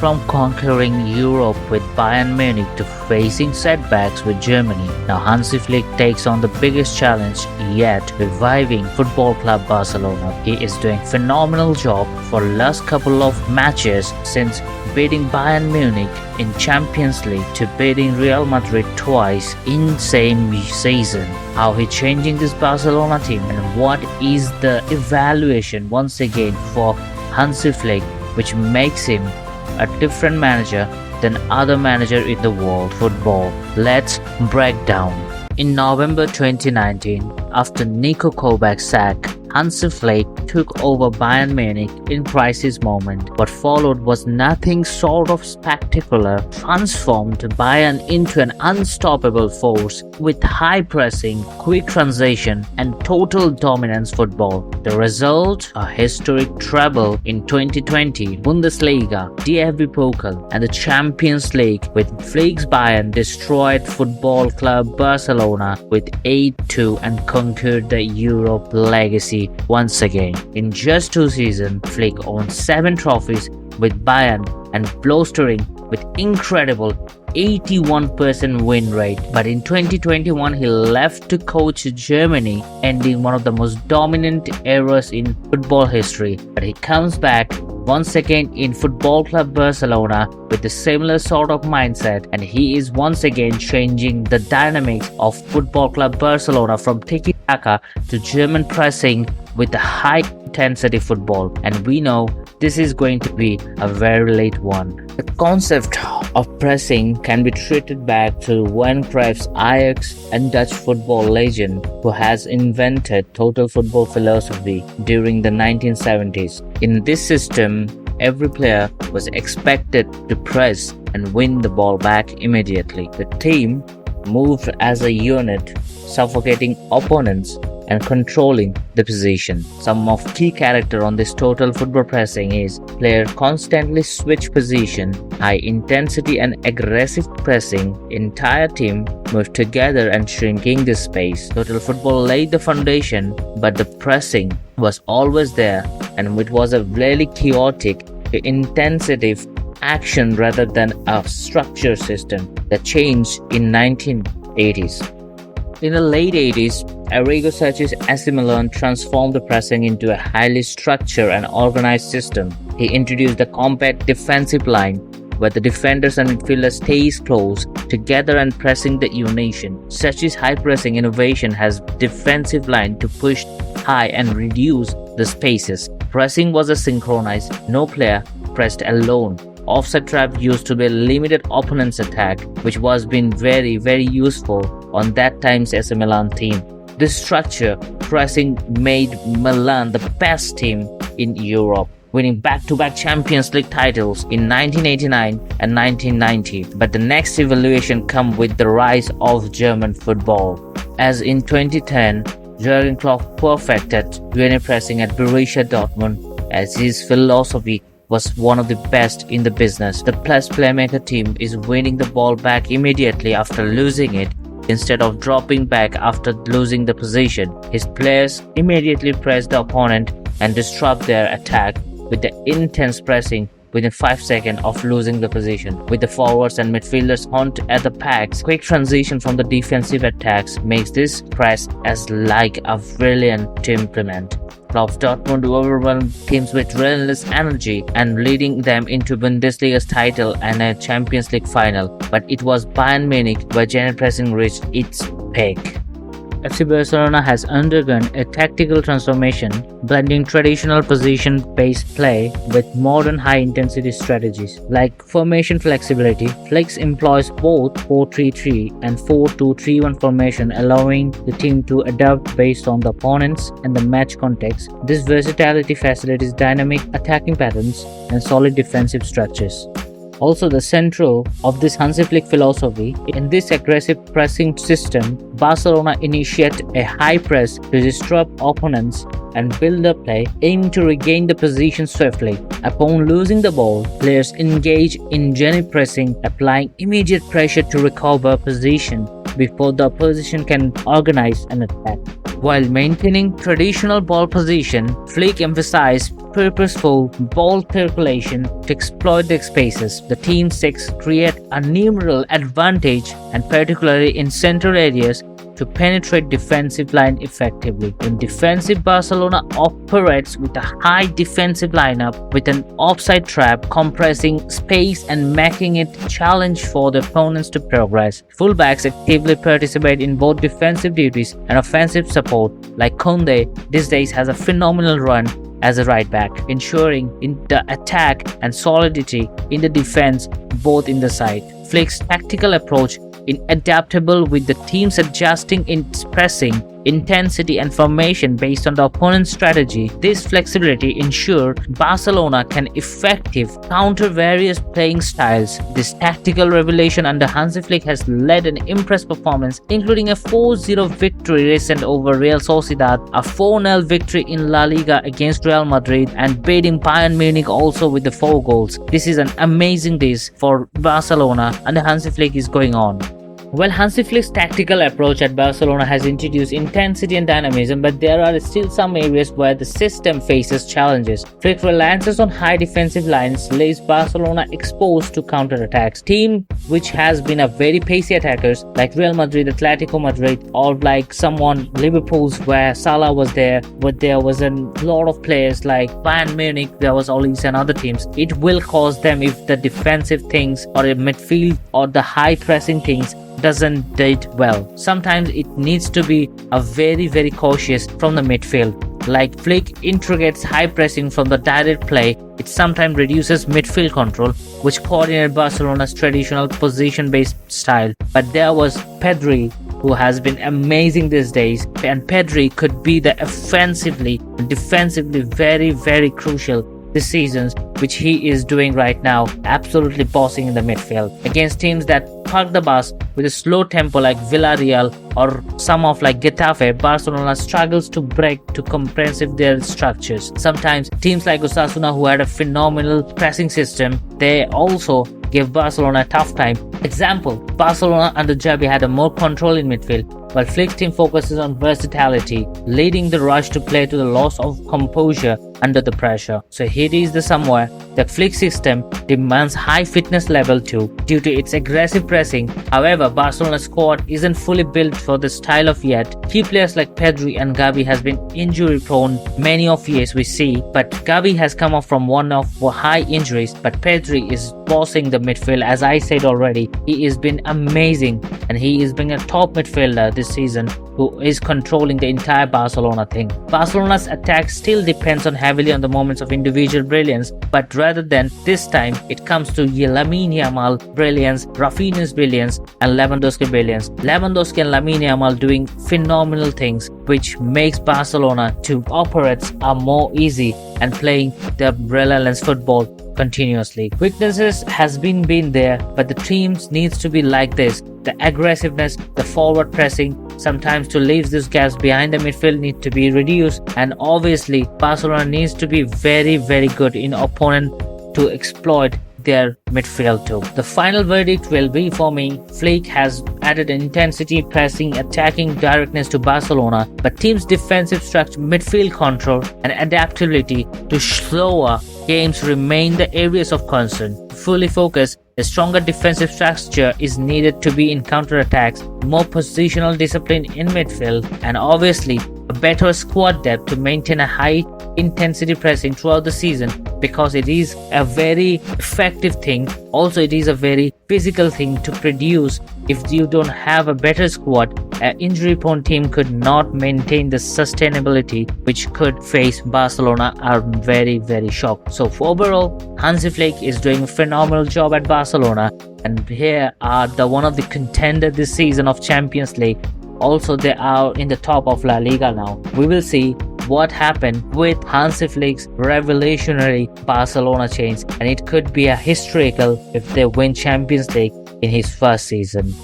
from conquering Europe with Bayern Munich to facing setbacks with Germany, now Hansi Flick takes on the biggest challenge yet, reviving Football Club Barcelona. He is doing phenomenal job for last couple of matches, since beating Bayern Munich in Champions League to beating Real Madrid twice in same season. How he changing this Barcelona team, and what is the evaluation once again for Hansi Flick, which makes him a different manager than other manager in the world football. Let's break down. In November 2019, after Nico Kovác's sack, Hansi Flick took over Bayern Munich in crisis moment. What followed was nothing short of spectacular, transformed Bayern into an unstoppable force with high pressing, quick transition and total dominance football. The result? A historic treble in 2020, Bundesliga, DFB Pokal and the Champions League, with Flick's Bayern destroyed Football Club Barcelona with 8-2 and conquered the Europe legacy once again. In just 2 seasons, Flick owns 7 trophies with Bayern and blustering with incredible 81% win rate. But in 2021, he left to coach Germany, ending one of the most dominant eras in football history. But he comes back once again in Football Club Barcelona with a similar sort of mindset, and he is once again changing the dynamics of Football Club Barcelona from tiki-taka to German pressing with the high intensity football, and we know this is going to be a very late one. The concept of pressing can be treated back to Johan Cruyff's Ajax and Dutch football legend, who has invented total football philosophy during the 1970s. In this system, every player was expected to press and win the ball back immediately. The team moved as a unit, suffocating opponents and controlling the position. Some of key character on this total football pressing is player constantly switch position, high intensity and aggressive pressing, entire team move together and shrinking the space. Total football laid the foundation, but the pressing was always there, and it was a very chaotic, intensive action rather than a structure system that changed in 1980s. In the late 80s, Arrigo Sacchi's AC Milan transformed the pressing into a highly structured and organized system. He introduced a compact defensive line where the defenders and midfielders stays close together and pressing the unison. Sacchi's high pressing innovation has defensive line to push high and reduce the spaces. Pressing was a synchronized, no player pressed alone. Offside trap used to be a limited opponent's attack, which was been very useful on that time's AC Milan team. This structure pressing made Milan the best team in Europe, winning back-to-back Champions League titles in 1989 and 1990. But the next evolution come with the rise of German football. As in 2010, Jurgen Klopp perfected gegenpressing at Borussia Dortmund, as his philosophy was one of the best in the business. The plus playmaker team is winning the ball back immediately after losing it, instead of dropping back after losing the position. His players immediately press the opponent and disrupt their attack with the intense pressing within 5 seconds of losing the position. With the forwards and midfielders hunt at the packs, quick transition from the defensive attacks makes this press as like a brilliant to implement. Klopp's Dortmund overwhelmed teams with relentless energy and leading them into Bundesliga's title and a Champions League final. But it was Bayern Munich where gegenpressing reached its peak. FC Barcelona has undergone a tactical transformation, blending traditional position-based play with modern high-intensity strategies. Like formation flexibility, Flick employs both 4-3-3 and 4-2-3-1 formation, allowing the team to adapt based on the opponents and the match context. This versatility facilitates dynamic attacking patterns and solid defensive structures. Also, the central of this Hansi Flick philosophy, in this aggressive pressing system, Barcelona initiate a high press to disrupt opponents and build up play, aiming to regain the position swiftly. Upon losing the ball, players engage in gegenpressing, applying immediate pressure to recover position before the opposition can organize an attack. While maintaining traditional ball position, Flick emphasized purposeful ball circulation to exploit the spaces. The team six create a numeral advantage, and particularly in central areas, to penetrate defensive line effectively. In defensive, Barcelona operates with a high defensive lineup with an offside trap, compressing space and making it a challenge for the opponents to progress. Fullbacks actively participate in both defensive duties and offensive support, like Koundé these days has a phenomenal run as a right back, ensuring in the attack and solidity in the defense both in the side. Flick's tactical approach is adaptable, with the teams adjusting its pressing, intensity and formation based on the opponent's strategy. This flexibility ensures Barcelona can effectively counter various playing styles. This tactical revelation under Hansi Flick has led an impressive performance, including a 4-0 victory recent over Real Sociedad, a 4-0 victory in La Liga against Real Madrid, and beating Bayern Munich also with the 4 goals. This is an amazing days for Barcelona under Hansi Flick is going on. Well, Hansi Flick's tactical approach at Barcelona has introduced intensity and dynamism, but there are still some areas where the system faces challenges. Flick reliance on high defensive lines leaves Barcelona exposed to counterattacks. Team which has been a very pacey attackers like Real Madrid, Atletico Madrid, or like someone Liverpool's where Salah was there, but there was a lot of players like Bayern Munich, there was Olise and other teams. It will cause them if the defensive things or the midfield or the high pressing things doesn't do it well. Sometimes it needs to be a very cautious from the midfield. Like Flick integrates high pressing from the direct play, it sometimes reduces midfield control, which coordinated Barcelona's traditional position-based style. But there was Pedri, who has been amazing these days, and Pedri could be the offensively and defensively very crucial this season, which he is doing right now, absolutely bossing in the midfield. Against teams that park the bus with a slow tempo like Villarreal or some of like Getafe, Barcelona struggles to break to comprehensive their structures. Sometimes teams like Osasuna, who had a phenomenal pressing system, they also give Barcelona a tough time. Example, Barcelona under Xavi had a more control in midfield, while Flick's team focuses on versatility, leading the rush to play to the loss of composure under the pressure. So here is the somewhere the Flick system demands high fitness level too due to its aggressive pressing. However, Barcelona's squad isn't fully built for the style of yet. Key players like Pedri and Gavi has been injury prone many of years we see, but Gavi has come off from one of high injuries, but Pedri is bossing the midfield. As I said already, he has been amazing and he is being a top midfielder this season who is controlling the entire Barcelona thing. Barcelona's attack still depends heavily on the moments of individual brilliance, but rather than this time it comes to Lamine Yamal brilliance, Rafinha's brilliance and Lewandowski brilliance. Lewandowski and Lamine Yamal doing phenomenal things, which makes Barcelona to operate are more easy and playing their relentless football continuously. Weaknesses has been there, but the teams needs to be like this. The aggressiveness, the forward pressing, sometimes to leave these gaps behind the midfield need to be reduced, and obviously Barcelona needs to be very good in opponent to exploit their midfield too. The final verdict will be for me, Flick has added intensity, pressing, attacking directness to Barcelona, but team's defensive structure, midfield control and adaptability to slower games remain the areas of concern. To fully focus, a stronger defensive structure is needed to be in counterattacks, more positional discipline in midfield, and obviously a better squad depth to maintain a high intensity pressing throughout the season, because it is a very effective thing. Also, it is a very physical thing to produce. If you don't have a better squad, an injury-prone team could not maintain the sustainability which could face Barcelona. Are very shocked. So overall, Hansi Flick is doing a phenomenal job at Barcelona, and here are the one of the contender this season of Champions League. Also, they are in the top of La Liga now. We will see what happened with Hansi Flick's revolutionary Barcelona change, and it could be a historical if they win Champions League in his first season.